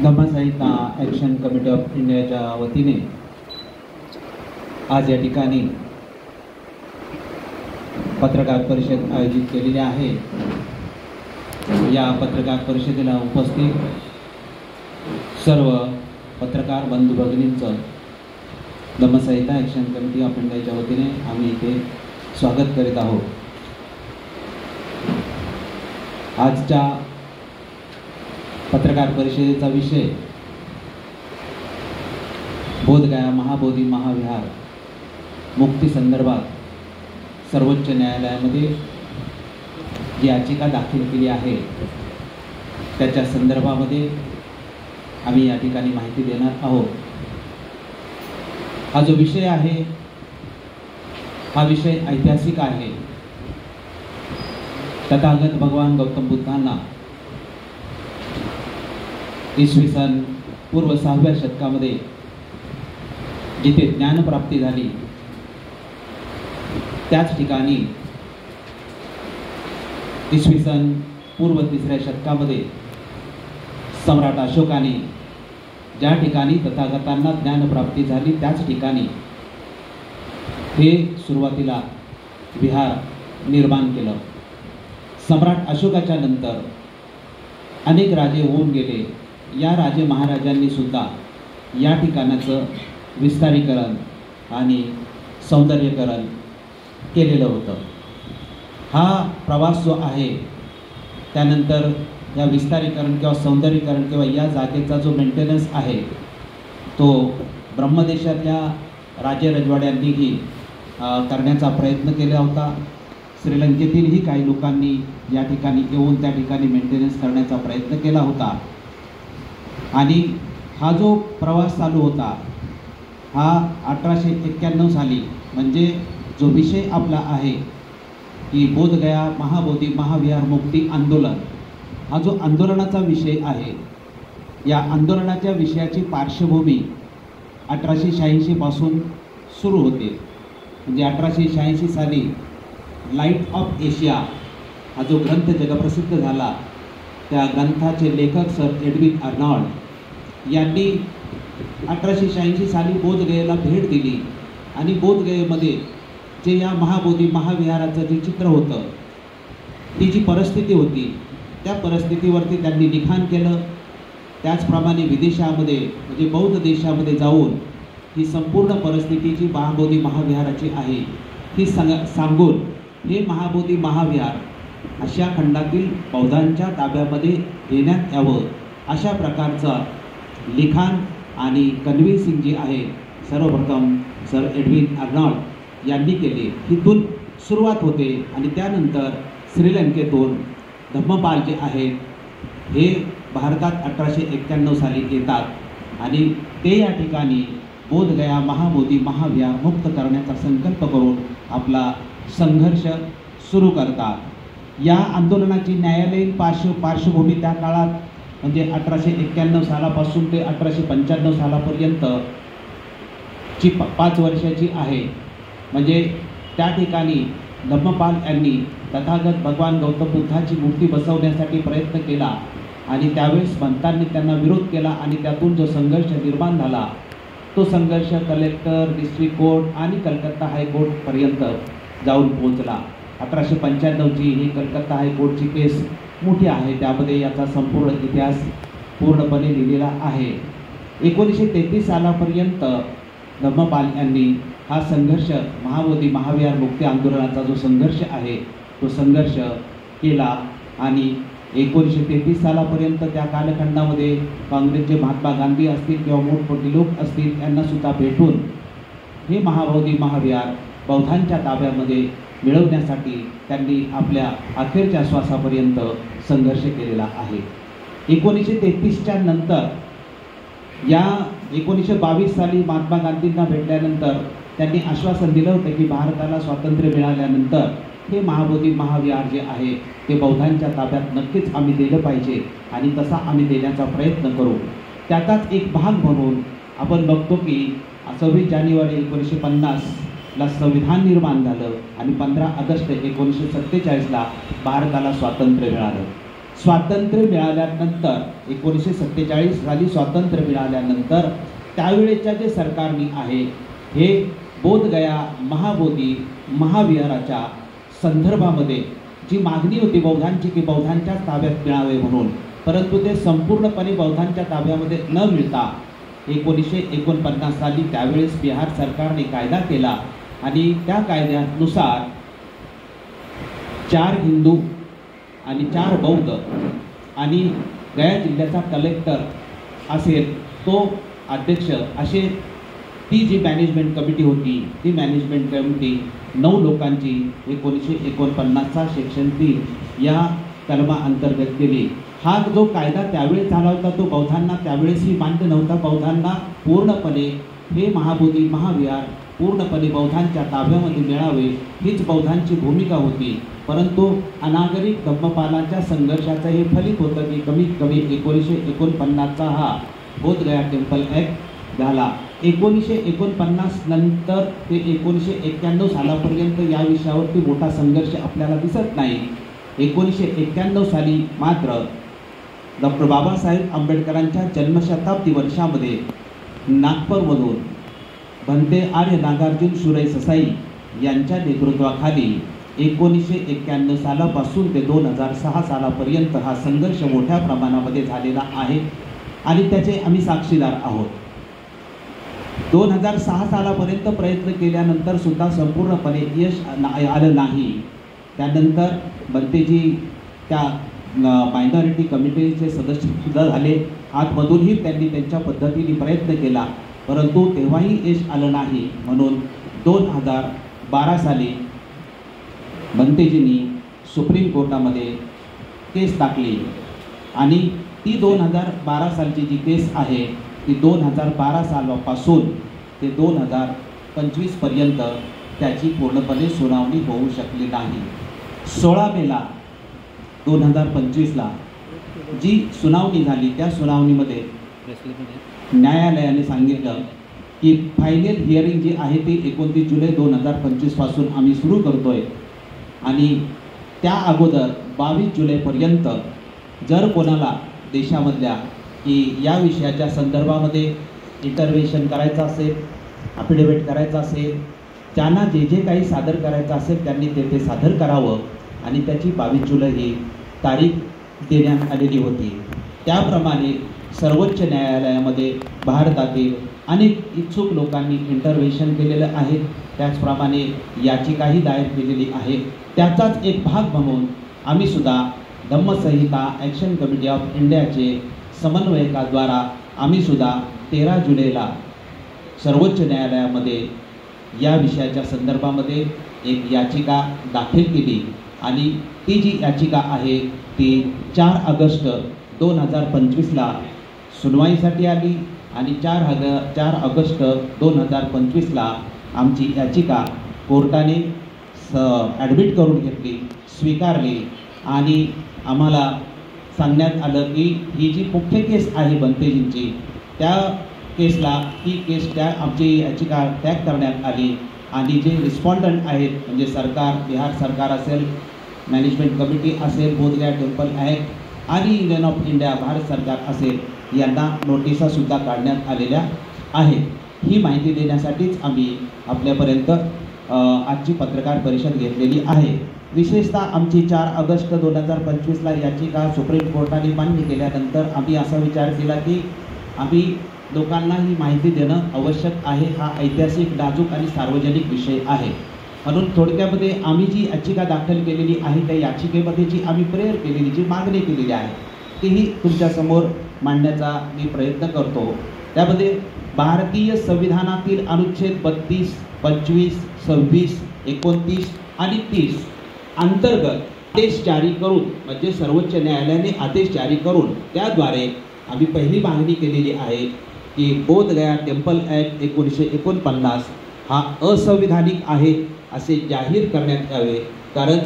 धम्मा साहित्य action committee of इंडियाच्या वतीने आज या ठिकाणी पत्रकार परिषद आयोजित केलेली आहे। या पत्रकार परिषदेला उपस्थित सर्व पत्रकार बंधू भगिनींचं धम्मा साहित्य ॲक्शन कमिटी ऑफ इंडियाच्या वतीने आम्ही इथे स्वागत करीत आहोत। आजच्या पत्रकार परिषदेचा विषय बोधगया महाबोधी महाविहार मुक्ती संदर्भात सर्वोच्च न्यायालयामध्ये जी याचिका दाखल केली आहे त्याच्या संदर्भामध्ये आम्ही या ठिकाणी माहिती देणार आहोत। हा जो विषय आहे हा विषय ऐतिहासिक आहे। तथागत भगवान गौतम बुद्धांना इसवी सन पूर्व 6व्या शतकामध्ये जिथे ज्ञानप्राप्ती झाली त्याच ठिकाणी इसवी सन पूर्व 3ऱ्या शतकामध्ये सम्राट अशोकाने ज्या ठिकाणी तथागतांना ज्ञानप्राप्ती झाली त्याच ठिकाणी हे सुरुवातीला विहार निर्माण केलं। सम्राट अशोकाच्या नंतर अनेक राजे होऊन गेले। या राजे महाराजांनी सुद्धा या ठिकाणाचं विस्तारीकरण आणि सौंदर्यीकरण केलेलं होतं। हा प्रवास जो आहे त्यानंतर या विस्तारीकरण किंवा सौंदर्यीकरण किंवा या जागेचा जो मेंटेनन्स आहे तो ब्रह्मदेशातल्या राजे रजवाड्यांनीही करण्याचा प्रयत्न केला होता। श्रीलंकेतीलही काही लोकांनी या ठिकाणी येऊन त्या ठिकाणी मेंटेनन्स करण्याचा प्रयत्न केला होता आणि हा जो प्रवास चालू होता हा 1891 साली म्हणजे जो विषय आपला आहे की बोधगया महाबोधी महाविहार मुक्ती आंदोलन हा जो आंदोलनाचा विषय आहे या आंदोलनाच्या विषयाची पार्श्वभूमी 1886 पासून सुरू होते। म्हणजे 1886 साली लाईट ऑफ एशिया हा जो ग्रंथ जगप्रसिद्ध झाला त्या ग्रंथाचे लेखक सर एडविन अर्नॉल्ड यांनी 1886 साली बोधगयेला भेट दिली आणि बोधगयेमध्ये जे या महाबोधी महाविहाराचं जे चित्र होतं ती जी परिस्थिती होती त्या परिस्थितीवरती त्यांनी लिखाण केलं। त्याचप्रमाणे विदेशामध्ये म्हणजे बौद्ध देशामध्ये जाऊन ही संपूर्ण परिस्थिती जी महाबोधी महाविहाराची आहे ही सांगून हे महाबोधी महाविहार आशिया खंडातील बौद्धांच्या ताब्यामध्ये देण्यात यावं अशा प्रकारचा लिखाण आणि कन्व्हिन्सिंग जी आहे सर्वप्रथम सर एडविन अर्नॉल्ड यांनी केले। हिथून सुरुवात होते आणि त्यानंतर श्रीलंकेतून धम्मपाल जे आहेत हे भारतात 1891 साली येतात आणि ते या ठिकाणी बोधगया महाबोधी महाविहार मुक्त करण्याचा संकल्प करून आपला संघर्ष सुरू करतात। या आंदोलनाची न्यायालयीन पार्श्वभूमी त्या काळात म्हणजे 1891 सालापासून ते 1895 सालापर्यंत ची 5 वर्षाची आहे। म्हणजे त्या ठिकाणी धम्मपाल यांनी तथागत भगवान गौतम बुद्धाची मूर्ती बसवण्यासाठी प्रयत्न केला आणि त्यावेळेस पंतांनी त्यांना विरोध केला आणि त्यातून जो संघर्ष निर्माण झाला तो संघर्ष कलेक्टर डिस्ट्रिक्ट कोर्ट आणि कलकत्ता हायकोर्टपर्यंत जाऊन पोहोचला। 1895 ही कलकत्ता हायकोर्टची केस मोठी आहे त्यामध्ये याचा संपूर्ण इतिहास पूर्णपणे लिहिलेला आहे। 1933 सालापर्यंत धम्मपाल यांनी हा संघर्ष महाबोधी महाविहार मुक्ती आंदोलनाचा जो संघर्ष आहे तो संघर्ष केला आणि 1933 सालापर्यंत त्या कालखंडामध्ये काँग्रेसचे महात्मा गांधी असतील किंवा मोठमोठे लोक असतील यांनासुद्धा भेटून हे महाबोधी महाविहार बौद्धांच्या ताब्यामध्ये मिळवण्यासाठी त्यांनी आपल्या अखेरच्या श्वासापर्यंत संघर्ष केलेला आहे। 1933च्या नंतर या 1922 साली महात्मा गांधींना भेटल्यानंतर त्यांनी आश्वासन दिलं होतं की भारताला स्वातंत्र्य मिळाल्यानंतर हे महाबोधी महाविहार जे आहे ते बौद्धांच्या ताब्यात नक्कीच आम्ही दिलं पाहिजे आणि तसा आम्ही देण्याचा प्रयत्न करू। त्याचाच एक भाग म्हणून आपण बघतो की 26 जानेवारी 1950ला संविधान निर्माण झालं आणि 15 ऑगस्ट 1947ला भारताला स्वातंत्र्य मिळालं। स्वातंत्र्य मिळाल्यानंतर 1947 साली स्वातंत्र्य मिळाल्यानंतर त्यावेळेच्या जे सरकारने आहे हे बोधगया महाबोधी महाविहाराच्या संदर्भामध्ये जी मागणी होती बौद्धांची की बौद्धांच्या ताब्यात मिळावे म्हणून, परंतु ते संपूर्णपणे बौद्धांच्या ताब्यामध्ये न मिळता 1949 साली त्यावेळेस बिहार सरकारने कायदा केला आणि त्या कायद्यानुसार 4 हिंदू आणि 4 बौद्ध आणि गया जिल्ह्याचा कलेक्टर असेल तो अध्यक्ष असे ती जी मॅनेजमेंट कमिटी होती ती मॅनेजमेंट कमिटी 9 लोकांची 1949चा सेक्शन 3 या कलमा अंतर्गत केली। हा जो कायदा त्यावेळेस झाला होता तो बौद्धांना त्यावेळेसही मान्य नव्हता। बौद्धांना पूर्णपणे हे महाबोधी महाविहार पूर्णपणे बौद्धांच्या ताब्यामध्ये मिळावे हीच बौद्धांची भूमिका होती, परंतु अनागरिक धम्मपालांच्या संघर्षाचं हे फलित होतं की कमीत कमी 1949चा हा बोधगया टेम्पल ॲक्ट झाला। 1949 नंतर ते 1991 सालापर्यंत या विषयावरती मोठा संघर्ष आपल्याला दिसत नाही। 1991 साली मात्र डॉक्टर बाबासाहेब आंबेडकरांच्या जन्मशताब्दी वर्षामध्ये नागपूरमधून भंते आर्य नागार्जुन सुरई ससाई यांच्या नेतृत्वाखाली 1991 सालापासून ते 2006 सालापर्यंत हा संघर्ष मोठ्या प्रमाणामध्ये झालेला आहे आणि त्याचे आम्ही साक्षीदार आहोत। 2006 सालापर्यंत प्रयत्न केल्यानंतर सुद्धा संपूर्णपणे यश आलं नाही। त्यानंतर भंतेजी त्या मायनॉरिटी कमिटीचे सदस्य सुद्धा झाले, आतमधूनही त्यांनी त्यांच्या पद्धतीने प्रयत्न केला, परंतु तेव्हाही यश आलं नाही। म्हणून 2012 साली भंतेजींनी सुप्रीम कोर्टामध्ये केस टाकली आणि ती 2012 सालची जी केस आहे ती 2012 सालापासून ते 2025 पर्यंत त्याची पूर्णपणे सुनावणी होऊ शकली नाही। 16 मेला 2025ला जी सुनावणी झाली त्या सुनावणीमध्ये न्यायालयाने सांगितलं की फायनल हिअरिंग जी आहे ती 29 जुलै 2025 पासून आम्ही सुरू करतोय आणि त्या अगोदर 22 जुलैपर्यंत जर कोणाला देशामधल्या की या विषयाच्या संदर्भामध्ये इंटरव्हेन्शन करायचं असेल, अफिडेविट करायचं असेल, ज्यांना जे जे काही सादर करायचं असेल त्यांनी ते सादर करावं आणि त्याची 22 जुलै ही तारीख देण्यात आलेली होती। त्याप्रमाणे सर्वोच्च न्यायालयामध्ये भारतातील अनेक इच्छुक लोकांनी इंटरव्हेन्शन केलेलं आहे, त्याचप्रमाणे याचिकाही दायर केलेली आहे। त्याचाच एक भाग म्हणून आम्ही सुद्धा धम्मसंहिता ॲक्शन कमिटी ऑफ इंडियाचे समन्वयकाद्वारा आम्ही सुद्धा 13 जुलैला सर्वोच्च न्यायालयामध्ये या विषयाच्या संदर्भामध्ये एक याचिका दाखल केली आणि ती जी याचिका आहे ती 4 ऑगस्ट 2025ला सुनवाईसाठी आली आणि 4 ऑगस्ट 2025ला आमची याचिका कोर्टाने ॲडमिट करून घेतली, स्वीकारली आणि आम्हाला सांगण्यात आलं की ही जी मुख्य केस आहे भंतेजींची त्या केसला ही केस त्या आमची याचिका टॅग करण्यात आली आणि जे रिस्पॉन्डंट आहेत म्हणजे सरकार, बिहार सरकार असेल, मॅनेजमेंट कमिटी असेल, बोधगया टेम्पल ॲक्ट आणि युनियन ऑफ इंडिया भारत सरकार असेल यांना नोटिसासुद्धा काढण्यात आलेल्या आहेत। ही माहिती देण्यासाठीच आम्ही आपल्यापर्यंत आजची पत्रकार परिषद घेतलेली आहे। विशेषतः आमची 4 ऑगस्ट 2025ला याचिका सुप्रीम कोर्टाने मान्य केल्यानंतर आम्ही असा विचार केला की आम्ही लोकांना ही माहिती देणं आवश्यक आहे। हा ऐतिहासिक, नाजूक आणि सार्वजनिक विषय आहे, म्हणून थोडक्यामध्ये आम्ही जी याचिका दाखल केलेली आहे त्या याचिकेमध्ये जी आम्ही प्रेयर केलेली, जी मागणी केलेली आहे तीही तुमच्यासमोर मांडण्याचा मी प्रयत्न करतो। त्यामध्ये भारतीय संविधानातील अनुच्छेद 32, 25, 26, 29 आणि 30 अंतर्गत आदेश जारी करून म्हणजे सर्वोच्च न्यायालयाने आदेश जारी करून त्याद्वारे आम्ही पहिली मागणी केलेली आहे की बोधगया टेम्पल ॲक्ट 1949 हा असंविधानिक आहे असे जाहीर करण्यात यावे, कारण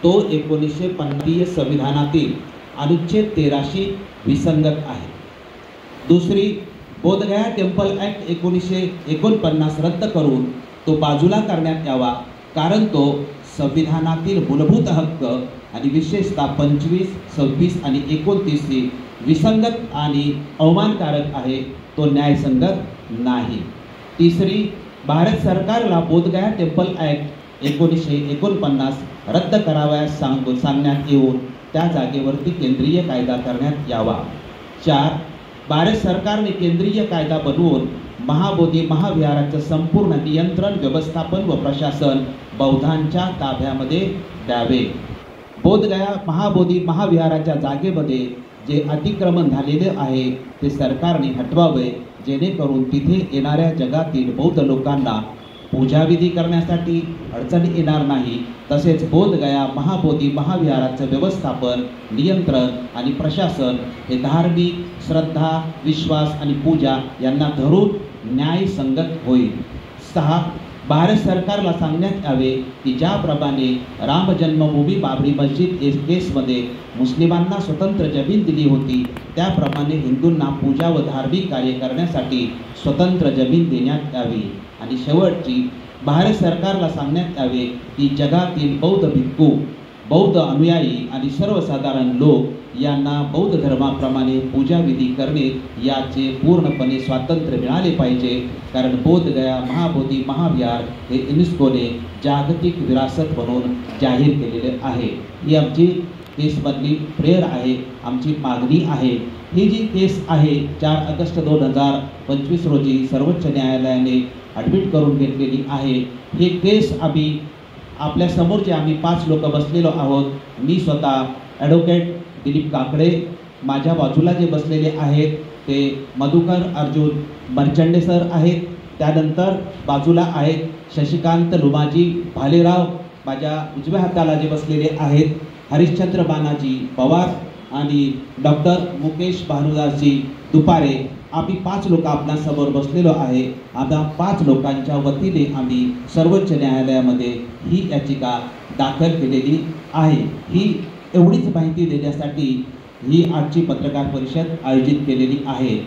तो 1950 संविधानातील अनुच्छेद 13शी विसंगत आहे. दुसरी, बोधगया टेम्पल ॲक्ट 1949 रद्द करून तो बाजूला करण्यात यावा, कारण तो संविधानातील मूलभूत हक्क आणि विशेषतः 25, 26 आणि 29शी विसंगत आणि अवमानकारक आहे, तो न्यायसंगत नाही. तिसरी, भारत सरकारला बोधगया टेम्पल ॲक्ट 1949 रद्द करावयास सांगण्यात येऊन त्या जागेवरती केंद्रीय कायदा करण्यात यावा. 4, भारत सरकारने केंद्रीय कायदा बनवून महाबोधी महाविहाराचं संपूर्ण नियंत्रण, व्यवस्थापन व प्रशासन बौद्धांच्या ताब्यामध्ये द्यावे. बोधगया महाबोधी महाविहाराच्या जागेमध्ये जे अतिक्रमण झालेले आहे ते सरकारने हटवावे, जेणेकरून तिथे येणाऱ्या जगातील बौद्ध लोकांना पूजाविधी करण्यासाठी अडचणी येणार नाही. तसेच बोधगया महाबोधी महाविहाराचं व्यवस्थापन, नियंत्रण आणि प्रशासन हे धार्मिक श्रद्धा, विश्वास आणि पूजा यांना धरून न्यायसंगत होईल. 6, भारत सरकारला सांगण्यात यावे की ज्याप्रमाणे राम जन्मभूमी बाबरी मस्जिद केसमध्ये मुस्लिमांना स्वतंत्र जमीन दिली होती, त्याप्रमाणे हिंदूंना पूजा व धार्मिक कार्य करण्यासाठी स्वतंत्र जमीन देण्यात यावी. आणि शेवटची, भारत सरकारला सांगण्यात यावे की जगातील बौद्ध भिक्खू, बौद्ध अनुयायी आणि सर्वसाधारण लोक यांना बौद्ध धर्माप्रमाणे पूजाविधी करणे याचे पूर्णपणे स्वातंत्र्य मिळाले पाहिजे, कारण बोधगया महाबोधी महाविहार हे युनेस्कोने जागतिक विरासत म्हणून जाहीर केलेले आहे. ही आमची केसमधली प्रेयर आहे, आमची मागणी आहे. ही जी केस आहे 4 ऑगस्ट 2025 रोजी सर्वोच्च न्यायालयाने ॲडमिट करून घेतलेली आहे. हे केस आम्ही आपल्या समोर जे आम्ही 5 लोक बसलेलो आहोत, मी स्वतः ॲडव्होकेट दिलीप काकडे, माझ्या बाजूला जे बसलेले आहेत ते मधुकर अर्जुन मर्चंडे सर आहेत, त्यानंतर बाजूला आहेत शशिकांत लुमाजी भालेराव, माझ्या उजव्या हाताला जे बसलेले आहेत हरिश्चंद्र बानाजी पवार आणि डॉक्टर मुकेश भानुदासजी दुपारे. आम्ही 5 लोक आपणासमोर बसलेलो आहे. आम्हा 5 लोकांच्या वतीने आम्ही सर्वोच्च न्यायालयामध्ये ही याचिका दाखल केलेली आहे. ही एवढीच माहिती देण्यासाठी ही आजची पत्रकार परिषद आयोजित केलेली आहे.